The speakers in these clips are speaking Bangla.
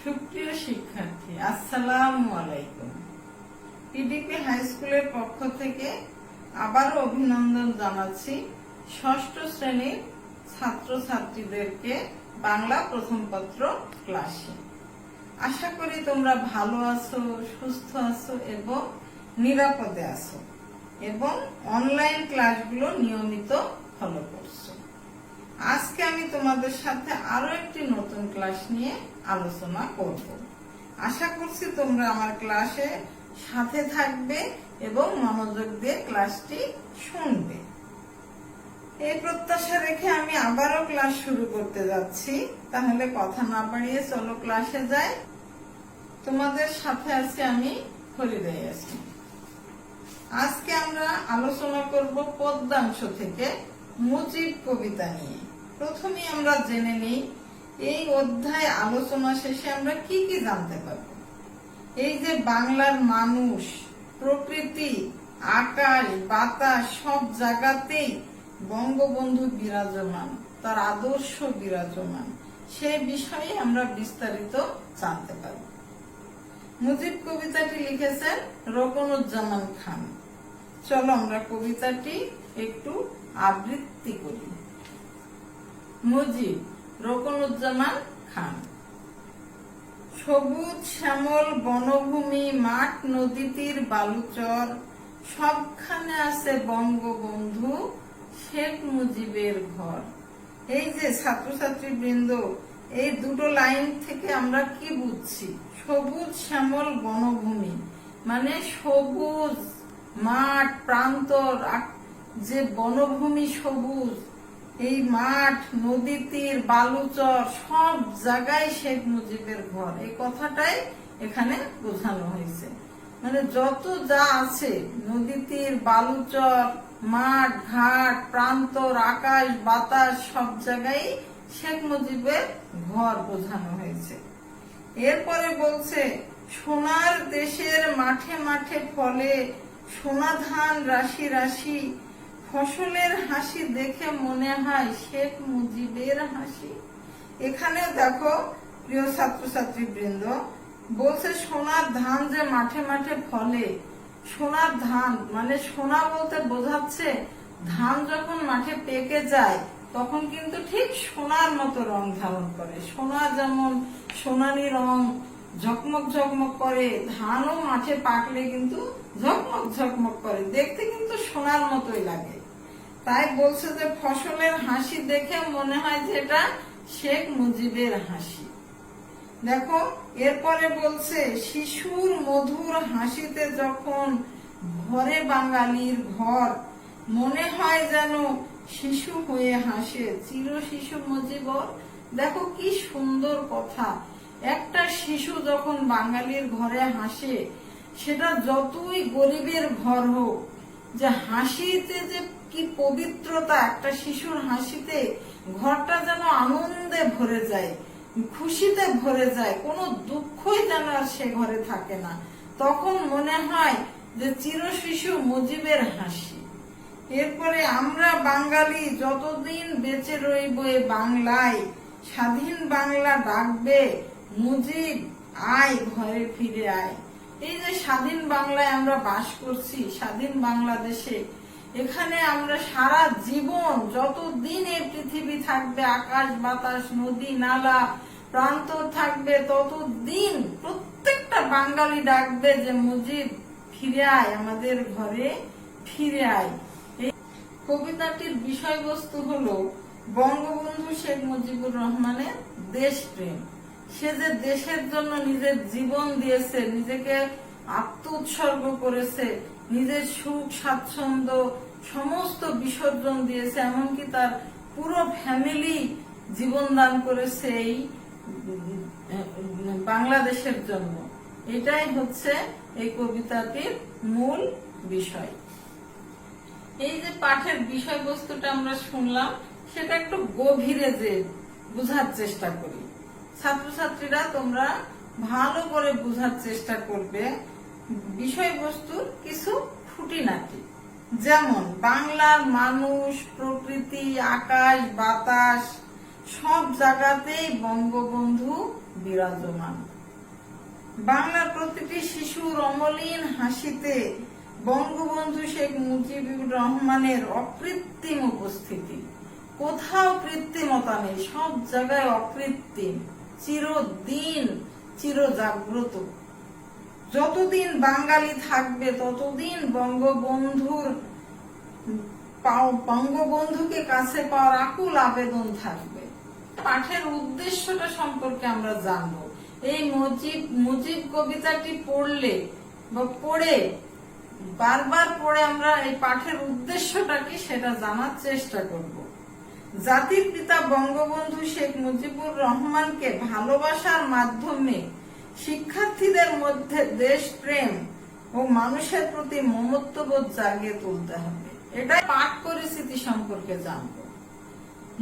সুপ্রিয় শিক্ষার্থী, আসসালামু আলাইকুম। পিডিপি হাই স্কুলের পক্ষ থেকে আবারও অভিনন্দন জানাচ্ছি ষষ্ঠ শ্রেণীর ছাত্রছাত্রীদেরকে বাংলা প্রথম পত্র ক্লাসে। আশা করি তোমরা ভালো আছো, সুস্থ আছো এবং নিরাপদে আছো এবং অনলাইন ক্লাসগুলো নিয়মিত ফলো করছো। আজকে আমি তোমাদের সাথে আরো একটি নতুন ক্লাস নিয়ে আলোচনা করব। আশা করছি তোমরা আমার ক্লাসে সাথে থাকবে এবং মনোযোগ দিয়ে ক্লাসটি শুনবে। এই প্রত্যাশা রেখে আমি আবারও ক্লাস শুরু করতে যাচ্ছি। তাহলে কথা না বাড়িয়ে চলো ক্লাসে যাই। তোমাদের সাথে আছি আমি ফরিদা ইয়াসমিন। আজকে আমরা আলোচনা করব পদ্যাংশ থেকে মুজিব কবিতা নিয়ে। প্রথমে আমরা জেনে নিই এই অধ্যায় আলোচনা শেষে আমরা কি কি জানতে পারব। এই যে বাংলার মানুষ, প্রকৃতি, আকাশ, বাতাস সব জায়গাতেই বঙ্গবন্ধু বিরাজমান, তার আদর্শ বিরাজমান, সেই বিষয়ে আমরা বিস্তারিত জানতে পারব। মুজিব কবিতাটি লিখেছেন রোকনুজ্জামান খান। চলো আমরা কবিতাটি একটু আবৃত্তি করি। মুজিব, রোকনুজ্জামান খান। সবুজ শ্যামল বনভূমি, মাঠ, নদী তীর, বালুচর, সবখানে আছে বঙ্গবন্ধু, শেখ মুজিবের ঘর। এই যে ছাত্রছাত্রী বৃন্দ, এই দুটো লাইন থেকে আমরা কি বুঝছি? সবুজ শ্যামল বনভূমি মানে সবুজ মাঠ, প্রান্তর, যে বনভূমি সবুজ, এই মাঠ, নদী তীর, বালুচর সব জায়গায় শেখ মুজিবের ঘর, এই কথাটাই এখানে বোঝানো হয়েছে। মানে যত যা আছে, নদী তীর, বালুচর, মাঠ, ঘাট, প্রান্তর, আকাশ, বাতাস সব জায়গায় শেখ মুজিবের ঘর বোঝানো হয়েছে। এরপরে বলছে সোনার দেশের মাঠে মাঠে ফলে, সোনা ধান রাশি রাশি, ফসলের হাসি দেখে মনে হয় শেখ মুজিবের হাসি। এখানে দেখো প্রিয় ছাত্রছাত্রী বৃন্দ, বলছে সোনার ধান যে মাঠে মাঠে ফলে, সোনার ধান মানে সোনা বলতে বোঝাচ্ছে ধান যখন মাঠে পেকে যায় তখন কিন্তু ঠিক সোনার মতো রং ধারণ করে। সোনা যেমন সোনালি রং ঝকমক ঝকমক করে, ধানও মাঠে পাকলে কিন্তু ঝকমক ঝকমক করে, দেখতে কিন্তু সোনার মতোই লাগে। তাই বলছে যে ফসলের হাসি দেখে মনে হয় যে এটা শেখ মুজিবের হাসি। দেখো এরপরে বলছে শিশুর মধুর হাসিতে যখন ভরে বাঙালির ঘর, মনে হয় যেন শিশু হয়ে হাসে চির শিশু মুজিবর। দেখো কি সুন্দর কথা। একটা শিশু যখন বাঙালির ঘরে হাসে, সেটা যতই গরিবের ঘর হোক, যে হাসিতে যে কি পবিত্রতা, একটা শিশুর হাসিতে ঘরটা যেন আনন্দে ভরে যায়, খুশিতে ভরে যায়, কোনো দুঃখই যেন আর সে ঘরে থাকে না। তখন মনে হয় যে চির শিশু মুজিবের হাসি। এরপরে আমরা বাঙালি যতদিন বেঁচে রইব এ বাংলায়, স্বাধীন বাংলা ডাকবে মুজিব আয় ঘরে ফিরে আয়। এই যে স্বাধীন বাংলায় আমরা বাস করছি, স্বাধীন বাংলাদেশে, এখানে আমরা সারা জীবন যতদিন এই পৃথিবী থাকবে, আকাশ বাতাস নদী নালা প্রান্তর থাকবে, ততদিন প্রত্যেকটা বাঙালি ডাকবে যে মুজিব ফিরে আয়, আমাদের ঘরে ফিরে আয়। এই কবিতাটির বিষয়বস্তু হলো বঙ্গবন্ধু শেখ মুজিবুর রহমানের দেশপ্রেম। সে যে দেশের জন্য নিজের জীবন দিয়েছে, নিজেকে আত্ম উৎসর্গ করেছে, নিজের সুখ স্বাচ্ছন্দ্য সমস্ত বিসর্জন দিয়েছে, এমনকি তার পুরো ফ্যামিলি জীবন দান করেছে এই বাংলাদেশের জন্য। এটাই হচ্ছে এই কবিতাটির মূল বিষয়। এই যে পাঠের বিষয়বস্তুটা আমরা শুনলাম, সেটা একটু গভীরে যে বুঝার চেষ্টা করি। ছাত্রছাত্রীরা তোমরা ভালো করে বুঝার চেষ্টা করবে বিষয়বস্তুর কিছু খুঁটিনাটি। যেমন বাংলার মানুষ, প্রকৃতি, আকাশ, বাতাস সব জায়গাতেই বঙ্গবন্ধু বিরাজমান। বাংলার প্রতিটি শিশুর অমলিন হাসিতে বঙ্গবন্ধু শেখ মুজিবুর রহমানের অকৃত্রিম উপস্থিতি। কোথাও কৃত্রিমতা নেই, সব জায়গায় অকৃত্রিম, চিরদিন চিরজাগ্রত। যতদিন বাঙালি থাকবে ততদিন বঙ্গবন্ধুকে কাছে পাওয়ার আকুল আবেদন থাকবে। পাঠের উদ্দেশ্যটা সম্পর্কে আমরা জানবো। এই মুজিব কবিতাটি পড়লে বা বারবার পড়ে আমরা এই পাঠের উদ্দেশ্যটা কি সেটা জানার চেষ্টা করব। জাতির পিতা বঙ্গবন্ধু শেখ মুজিবুর রহমানকে ভালোবাসার মাধ্যমে শিক্ষার্থীদের মধ্যে দেশপ্রেম ও মানুষের প্রতি মমত্ববোধ জাগিয়ে তুলতে হবে। এটাই পাঠ পরিস্থিতি সম্পর্কে জানব।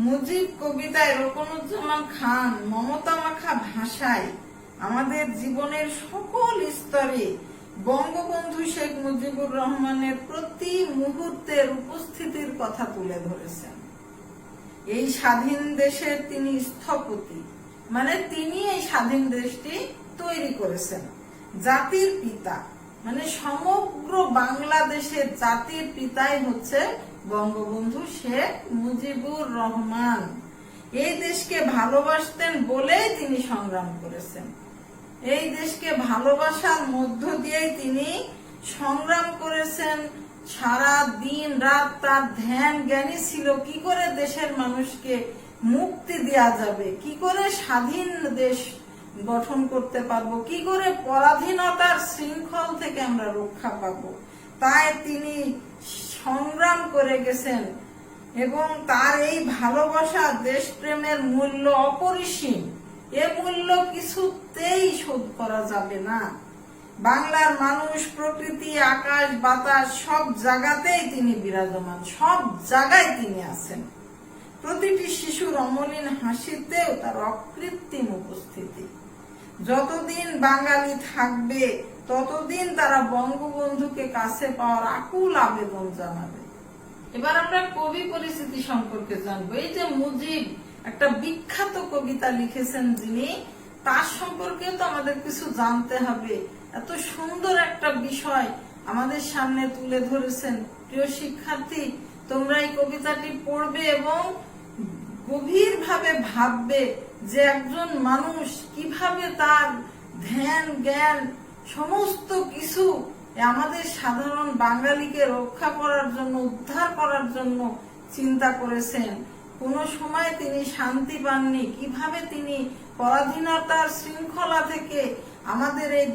মুজিব কবিতায় রোকনুজ্জামান খান মমতা মাখা ভাষায় আমাদের জীবনের সকল স্তরে বঙ্গবন্ধু শেখ মুজিবুর রহমানের প্রতি মুহূর্তের উপস্থিতির কথা তুলে ধরেছেন। এই স্বাধীন দেশের তিনি স্থপতি, মানে তিনি এই স্বাধীন দেশটি তৈরি করেছেন। জাতির পিতা মানে সমগ্র বাংলাদেশের জাতির পিতাই হচ্ছে বঙ্গবন্ধু শেখ মুজিবুর রহমান। এই দেশকে ভালোবাসতেন বলেই তিনি সংগ্রাম করেছেন। এই দেশকে ভালোবাসার মধ্য দিয়েই তিনি সংগ্রাম করেছেন। সারা দিন রাত তার ধ্যান জ্ঞানী ছিল কি করে দেশের মানুষকে মুক্তি দেয়া যাবে, কি করে স্বাধীন দেশ গঠন করতে পারবো, কি করে পরাধীনতার শৃঙ্খল থেকে আমরা রক্ষা পাবো। তাই তিনি সংগ্রাম করে গেছেন এবং তার এই ভালোবাসা দেশপ্রেমের মূল্য অপরিসীম। এ মূল্য কিছুতেই শোধ করা যাবে না। বাংলার মানুষ, প্রকৃতি, আকাশ, বাতাস সব জায়গাতেই তিনি বিরাজমান, সব জায়গায় তিনি আছেন। প্রতিটি শিশুর অমলিন হাসিতেও তার অকৃত্রিম উপস্থিতি। যতদিন বাঙালি থাকবে ততদিন তারা বঙ্গবন্ধুকে কাছে পাওয়ার আকুল আবেদন জানাবে। এবার আমরা কবি পরিচিতি সম্পর্কে জানবো। এই যে মুজিব একটা বিখ্যাত কবিতা লিখেছেন যিনি, তার সম্পর্কে তো আমাদের কিছু জানতে হবে। এত সুন্দর একটা বিষয় আমাদের সামনে তুলে ধরেছেন। প্রিয় শিক্ষার্থী, তোমরা এই কবিতাটি পড়বে এবং গভীরভাবে ভাববে যে একজন মানুষ কিভাবে তার ধ্যান জ্ঞান সমস্ত কিছু আমাদের সাধারণ বাঙালিকে রক্ষা করার জন্য, উদ্ধার করার জন্য চিন্তা করেছেন। কোন সময় তিনি শান্তি পাননি, কিভাবে তিনি পরাধীনতার শৃঙ্খলা থেকে আমাদের এই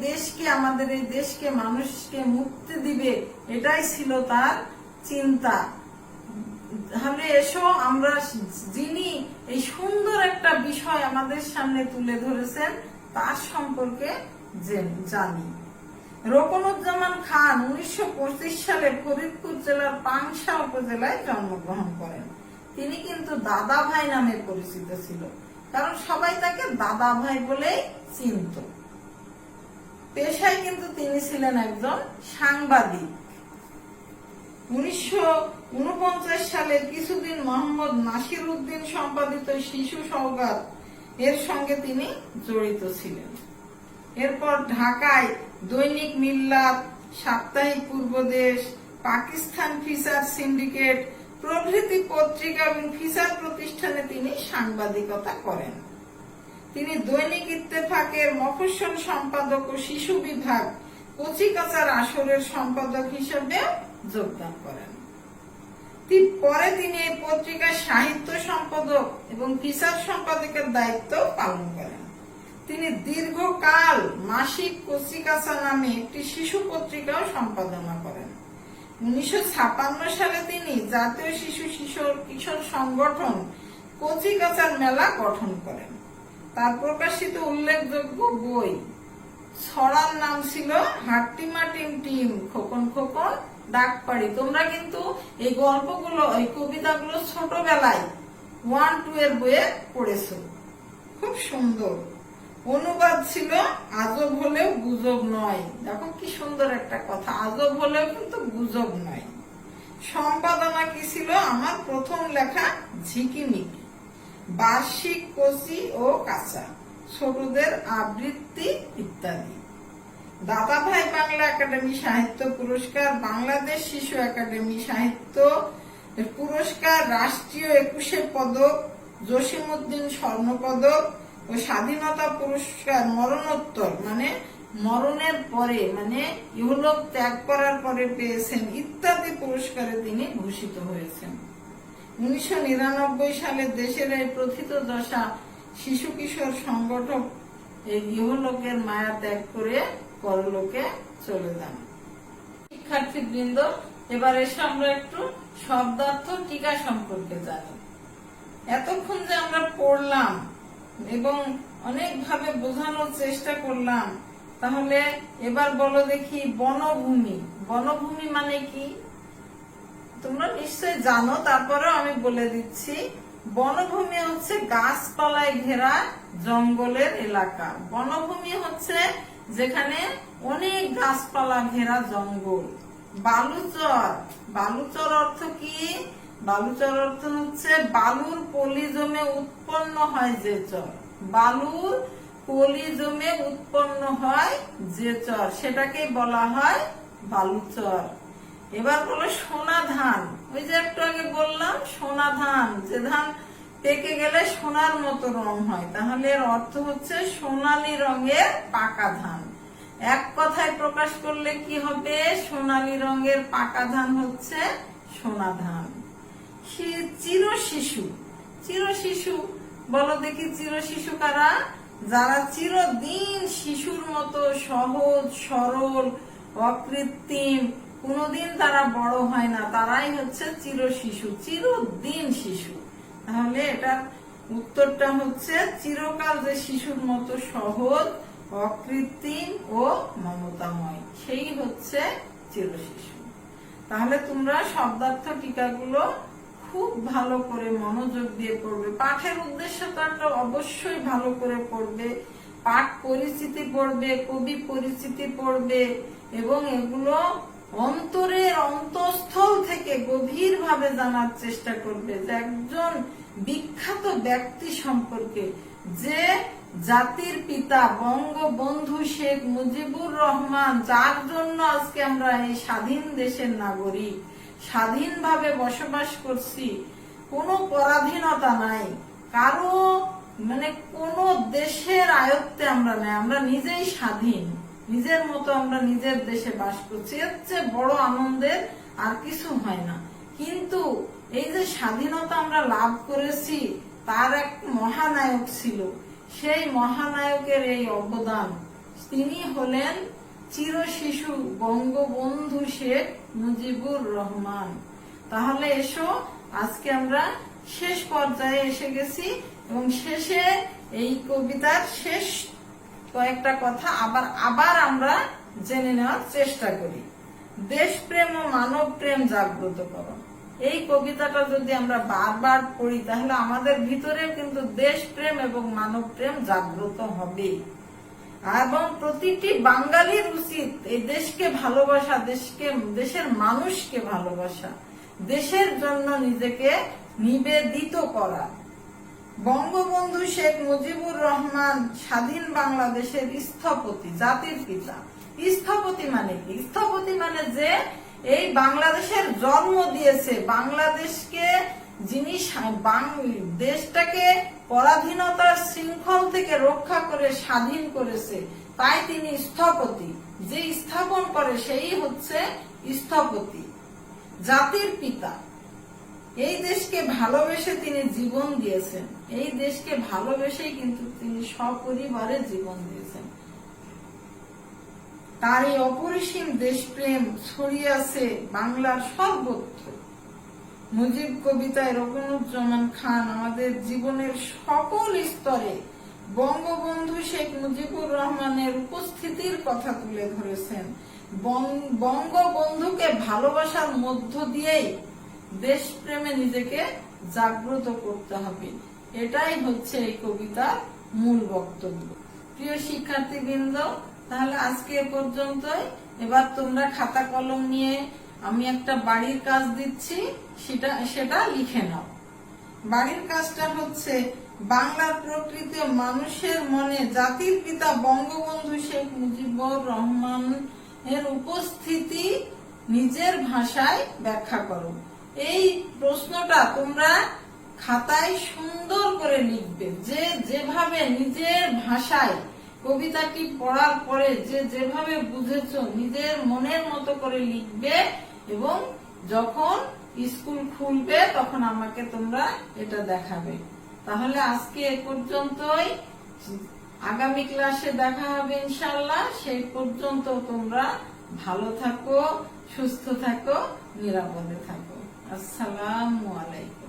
দেশকে মানুষকে মুক্তি দিবে, এটাই ছিল তার চিন্তা। তাহলে এসো আমরা যিনি এই সুন্দর একটা বিষয় আমাদের সামনে তুলে ধরেছেন তার সম্পর্কে জানি। রোকনুজ্জামান খান 1925 সালে ফরিদপুর জেলার পাংশা উপজেলায় জন্মগ্রহণ করেন। তিনি কিন্তু দাদা ভাই নামে পরিচিত ছিল, কারণ সবাই তাকে দাদা ভাই বলেই চিনত। পেশায় কিন্তু তিনি ছিলেন একজন সাংবাদিক। 1949 সালে কিছুদিন মোহাম্মদ নাসির উদ্দিন সম্পাদিত শিশু সওগাত এর সঙ্গে তিনি জড়িত ছিলেন। এরপর ঢাকায় দৈনিক মিল্লাত, সাপ্তাহিক পূর্বদেশ, পাকিস্তান ফিচার সিন্ডিকেট প্রভৃতি পত্রিকা এবং ফিচার প্রতিষ্ঠানে তিনি সাংবাদিকতা করেন। তিনি দৈনিক ইত্তেফাকের মফস্বল সম্পাদক ও শিশু বিভাগ কচিকাচার আসরের সম্পাদক হিসেবে যোগদান করেন। পরে তিনি এই পত্রিকার সাহিত্য সম্পাদক এবং ফিচার সম্পাদকের দায়িত্ব পালন করেন। তিনি দীর্ঘকাল মাসিক কচিকাচা নামে একটি শিশু পত্রিকাও সম্পাদনা করেন। 1956 সালে তিনি জাতীয় শিশু কিশোর সংগঠন কচিকাচার মেলা গঠন করেন। তার প্রকাশিত উল্লেখযোগ্য বই ছড়ার নাম ছিল হাট্টিমা টিম টিম, খোকন খোকন ডাকপাড়ি। তোমরা কিন্তু এই গল্পগুলো, এই কবিতাগুলো ছোটবেলায় 1-2 এর বইয়ে পড়েছো, খুব সুন্দর। অনুবাদ ছিল আজব হলেও গুজব নয়। দেখো কি সুন্দর একটা কথা, আজব হলেও কিন্তু গুজব নয়। সম্পাদনা কি ছিল? আমার প্রথম লেখা ঝিকিমিকি, বার্ষিক কচি ও কাঁচা, ছোটদের আবৃত্তি ইত্যাদি। দাদাভাই বাংলা একাডেমি সাহিত্য পুরস্কার, বাংলাদেশ শিশু একাডেমি সাহিত্য পুরস্কার, রাষ্ট্রীয় 21শে পদক, জসিমউদ্দিন স্বর্ণপদক ও স্বাধীনতা পুরস্কার মরণোত্তর মানে মরণের পরে মানে ইহলোক ত্যাগ করার পরে পেয়েছেন ইত্যাদি পুরস্কারে তিনি ভূষিত হয়েছেন। 1999 সালে দেশের এই প্রথিতযশা শিশু কিশোর সংগঠক এই ইহলোকের মায়া ত্যাগ করে পরলোকে চলে যান। শিক্ষার্থীবৃন্দ, এবার এসে আমরা একটু শব্দার্থ টিকা সম্পর্কে জানি। এতক্ষণ যে আমরা পড়লাম এবং অনেকভাবে বোঝানোর চেষ্টা করলাম, তাহলে এবার বলো দেখি বনভূমি। বনভূমি মানে কি তোমরা নিশ্চয় জানো, তারপরেও আমি বলে দিচ্ছি। বনভূমি হচ্ছে গাছপালায় ঘেরা জঙ্গলের এলাকা। বনভূমি হচ্ছে যেখানে অনেক গাছপালা ঘেরা জঙ্গল। বালুচর, বালুচর অর্থ কি? বালুচর অর্থ হচ্ছে বালুর পলি জমে উৎপন্ন হয় যে চর। বালুর পলি জমে উৎপন্ন হয় যে চর, সেটাকে বলা হয় বালুচর। এবার বলো সোনা ধান। ওই যে একটু আগে বললাম সোনা ধান, যে ধান পেকে গেলে সোনার মতো রং হয়, তাহলে এর অর্থ হচ্ছে সোনালী রঙের পাকা ধান। এক কথায় প্রকাশ করলে কি হবে? সোনালী রঙের পাকা ধান হচ্ছে সোনা ধান। চির শিশু, চির শিশু বলো দেখি চির শিশু কারা? যারা চিরদিন শিশুর মতো সহজ সরল অকৃত্রিম, কোনদিন তারা বড় হয় না, তারাই হচ্ছে চির শিশু, চিরদিন শিশু। তাহলে এটার উত্তরটা হচ্ছে চিরকাল যে শিশুর মতো সহজ অকৃত্রিম ও মমতাময়, সেই হচ্ছে চির শিশু। তাহলে তোমরা শব্দার্থ টিকাগুলো খুব ভালো করে মনোযোগ দিয়ে পড়বে। পাঠের উদ্দেশ্য তো একটা অবশ্যই ভালো করে পড়বে, পাঠ পরিচিতি পড়বে, কবি পরিচিতি পড়বে এবং এগুলো অন্তরের অন্তঃস্থল থেকে গভীরভাবে জানার চেষ্টা করবে যে একজন বিখ্যাত ব্যক্তি সম্পর্কে, যে জাতির পিতা বঙ্গবন্ধু শেখ মুজিবুর রহমান, যার জন্য আজকে আমরা এই স্বাধীন দেশের নাগরিক, স্বাধীনভাবে বসবাস করছি, কোনো পরাধীনতা নাই, কারো মানে কোন দেশের আয়ত্তে আমরা নাই, আমরা নিজেই স্বাধীন, নিজের মতো আমরা নিজের দেশে বাস করছি। এর চেয়ে বড় আনন্দের আর কিছু হয় না। কিন্তু এই যে স্বাধীনতা আমরা লাভ করেছি, তার এক মহানায়ক ছিল, সেই মহানায়কের এই অবদান, তিনি হলেন চির শিশু বঙ্গবন্ধু শেখ মুজিবুর রহমান। তাহলে এসো, আজকে আমরা শেষ পর্যায়ে এসে গেছি এবং শেষে এই কবিতার শেষ কয়েকটা কথা আবার আমরা জেনে নেওয়ার চেষ্টা করি। দেশপ্রেম ও মানব প্রেম জাগ্রত করো। এই কবিতাটা যদি আমরা বারবার পড়ি, তাহলে আমাদের ভিতরেও কিন্তু দেশপ্রেম এবং মানব প্রেম জাগ্রত হবে। এবং প্রতিটি বাঙালির উচিত এই দেশকে ভালোবাসা, দেশের মানুষকে ভালোবাসা, দেশের জন্য নিজেকে নিবেদিত করা। বঙ্গবন্ধু শেখ মুজিবুর রহমান স্বাধীন বাংলাদেশের স্থপতি, জাতির পিতা। স্থপতি মানে কি? স্থপতি মানে যে এই বাংলাদেশের জন্ম দিয়েছে, বাংলাদেশকে যিনি দেশটাকে পরাধীনতার শৃঙ্খল থেকে রক্ষা করে স্বাধীন করেছে, তাই তিনি স্থপতি। যে স্থাপন করে সেই হচ্ছে স্থপতি। জাতির পিতা, এই দেশকে ভালোবেসে তিনি জীবন দিয়েছেন, এই দেশকে ভালোবেসেই কিন্তু তিনি সপরিবারে জীবন দিয়েছেন। তার এই অপরিসীম দেশপ্রেম ছড়িয়ে আছে বাংলার সর্বত্র। মুজিব কবিতায় রুকনুজ্জামান খান আমাদের জীবনের সকল স্তরে বঙ্গবন্ধু শেখ মুজিবুর রহমানের উপস্থিতির কথা তুলে ধরেছেন। বঙ্গবন্ধুকে ভালোবাসার মধ্য দিয়েই দেশপ্রেমে নিজেকে জাগ্রত করতে হবে, এটাই হচ্ছে এই কবিতার মূল বক্তব্য। প্রিয় শিক্ষার্থীবৃন্দ, তাহলে আজকে এ পর্যন্তই। এবার তোমরা খাতা কলম নিয়ে আমি একটা বাড়ির কাজ দিচ্ছি, সেটা লিখে নাও। বাড়ির কাজটা হচ্ছে বাংলার প্রকৃত মানুষের মনে জাতির পিতা বঙ্গবন্ধু শেখ মুজিবুর রহমান এর উপস্থিতি নিজের ভাষায় ব্যাখ্যা করো। এই প্রশ্নটা তোমরা খাতায় সুন্দর করে লিখবে, যে যেভাবে নিজের ভাষায় কবিতাটি পড়ার পরে যেভাবে বুঝেছো নিজের মনের মতো করে লিখবে, এবং যখন স্কুল খুলবে তখন আমাকে তোমরা এটা দেখাবে। তাহলে আজকে এ পর্যন্তই, আগামী ক্লাসে দেখা হবে ইনশাআল্লাহ। সেই পর্যন্ত তোমরা ভালো থাকো, সুস্থ থাকো, নিরাপদে থাকো। আসসালামু আলাইকুম।